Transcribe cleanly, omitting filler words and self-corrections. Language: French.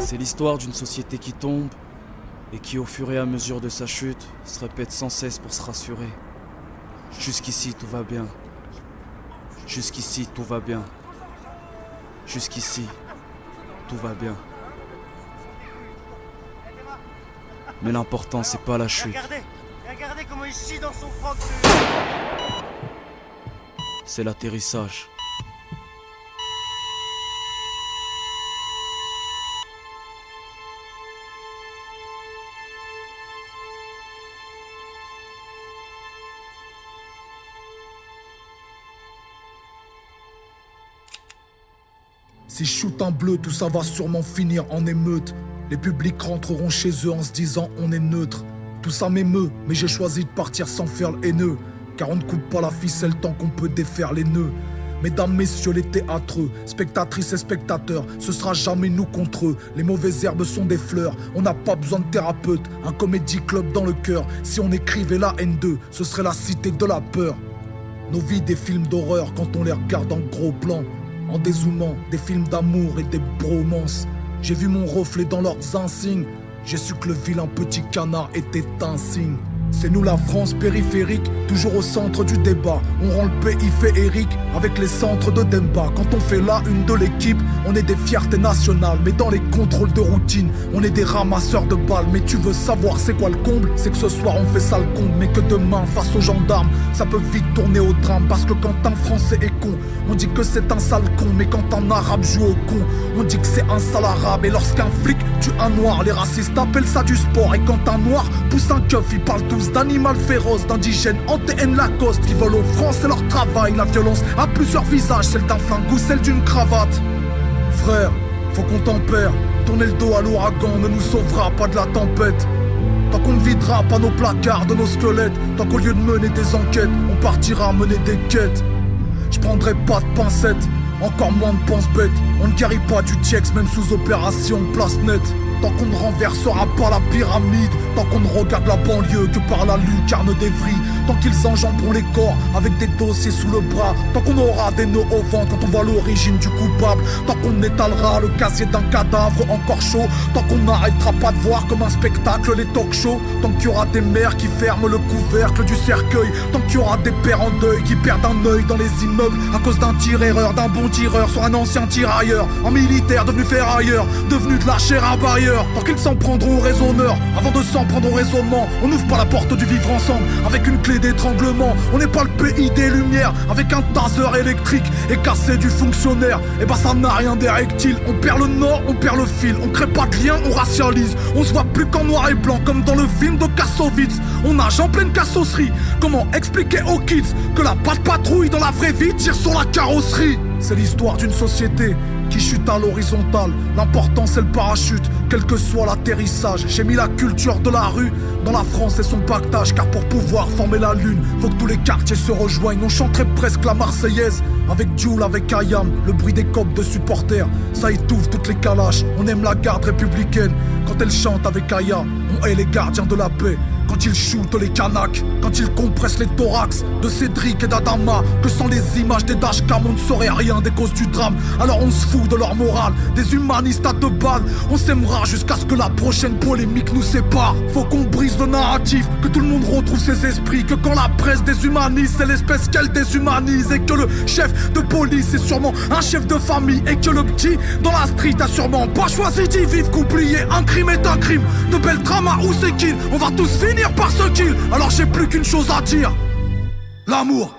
C'est l'histoire d'une société qui tombe et qui, au fur et à mesure de sa chute, se répète sans cesse pour se rassurer. Jusqu'ici, tout va bien. Jusqu'ici, tout va bien. Jusqu'ici, tout va bien. Mais l'important, c'est pas la chute. Regardez comment il chie dans son froc. C'est l'atterrissage. Si je shoot un bleu, tout ça va sûrement finir en émeute. Les publics rentreront chez eux en se disant on est neutre. Tout ça m'émeut, mais j'ai choisi de partir sans faire le haineux. Car on ne coupe pas la ficelle tant qu'on peut défaire les nœuds. Mesdames, messieurs, les théâtreux, spectatrices et spectateurs, ce sera jamais nous contre eux. Les mauvaises herbes sont des fleurs, on n'a pas besoin de thérapeute. Un comédie club dans le cœur, si on écrivait la N2, ce serait la cité de la peur. Nos vies des films d'horreur quand on les regarde en gros plan. En dézoomant, des films d'amour et des bromances. J'ai vu mon reflet dans leurs insignes. J'ai su que le vilain petit canard était un signe. C'est nous la France périphérique, toujours au centre du débat. On rend le pays féerique avec les centres de Demba. Quand on fait la une de l'équipe, on est des fiertés nationales. Mais dans les contrôles de routine, on est des ramasseurs de balles. Mais tu veux savoir c'est quoi le comble? C'est que ce soir on fait ça le con, mais que demain face aux gendarmes, ça peut vite tourner au drame. Parce que quand un Français est con, on dit que c'est un sale con. Mais quand un Arabe joue au con, on dit que c'est un sale Arabe. Et lorsqu'un flic tue un noir, les racistes appellent ça du sport. Et quand un noir pousse un keuf, ils parlent tous d'animal féroce, d'indigènes anti-haine Lacoste qui volent aux Français leur travail. La violence a plusieurs visages, celle d'un flingue ou celle d'une cravate. Frère, faut qu'on tempère. Tourner le dos à l'ouragan ne nous sauvera pas de la tempête. Tant qu'on ne videra pas nos placards de nos squelettes, tant qu'au lieu de mener des enquêtes, on partira mener des quêtes. Je prendrai pas de pincettes, encore moins de pense-bête. On ne guérit pas du Tiex même sous opération place nette. Tant qu'on ne renversera pas la pyramide, tant qu'on ne regarde la banlieue que par la lucarne d'Evry, tant qu'ils enjamberont les corps avec des dossiers sous le bras, tant qu'on aura des nœuds au ventre quand on voit l'origine du coupable, tant qu'on étalera le casier d'un cadavre encore chaud, tant qu'on n'arrêtera pas de voir comme un spectacle les talk-shows, tant qu'il y aura des mères qui ferment le couvercle du cercueil, tant qu'il y aura des pères en deuil qui perdent un œil dans les immeubles à cause d'un tir-erreur, d'un bon tireur sur un ancien tirailleur, un militaire devenu ferrailleur, devenu de la chair à bailleur. Tant qu'ils s'en prendront au raisonneur, avant de s'en prendre au raisonnement, on n'ouvre pas la porte du vivre ensemble avec une clé d'étranglement. On n'est pas le pays des lumières avec un taser électrique et casser du fonctionnaire. Et bah ça n'a rien d'érectile. On perd le nord, on perd le fil. On crée pas de lien, on racialise. On se voit plus qu'en noir et blanc comme dans le film de Kassovitz. On nage en pleine cassosserie. Comment expliquer aux kids que la patte patrouille dans la vraie vie tire sur la carrosserie? C'est l'histoire d'une société qui chute à l'horizontale. L'important c'est le parachute, quel que soit l'atterrissage. J'ai mis la culture de la rue dans la France et son pactage. Car pour pouvoir former la lune, faut que tous les quartiers se rejoignent. On chanterait presque la Marseillaise avec Jules, avec Ayam. Le bruit des copes de supporters, ça étouffe toutes les calaches. On aime la garde républicaine quand elle chante avec Aya. On hait les gardiens de la paix quand ils shootent les canaques, quand ils compressent les thorax de Cédric et d'Adama. Que sans les images des dashcams, on ne saurait rien des causes du drame. Alors on se fout de leur morale, des humanistes à 2 balles. On s'aimera jusqu'à ce que la prochaine polémique nous sépare. Faut qu'on brise le narratif, que tout le monde retrouve ses esprits. Que quand la presse déshumanise, c'est l'espèce qu'elle déshumanise. Et que le chef de police est sûrement un chef de famille. Et que le petit dans la street a sûrement pas choisi d'y vivre. Qu'oublier un crime est un crime. De belles dramas où c'est qu'il, on va tous finir par ce kill. Alors j'ai plus qu'une chose à dire: l'amour.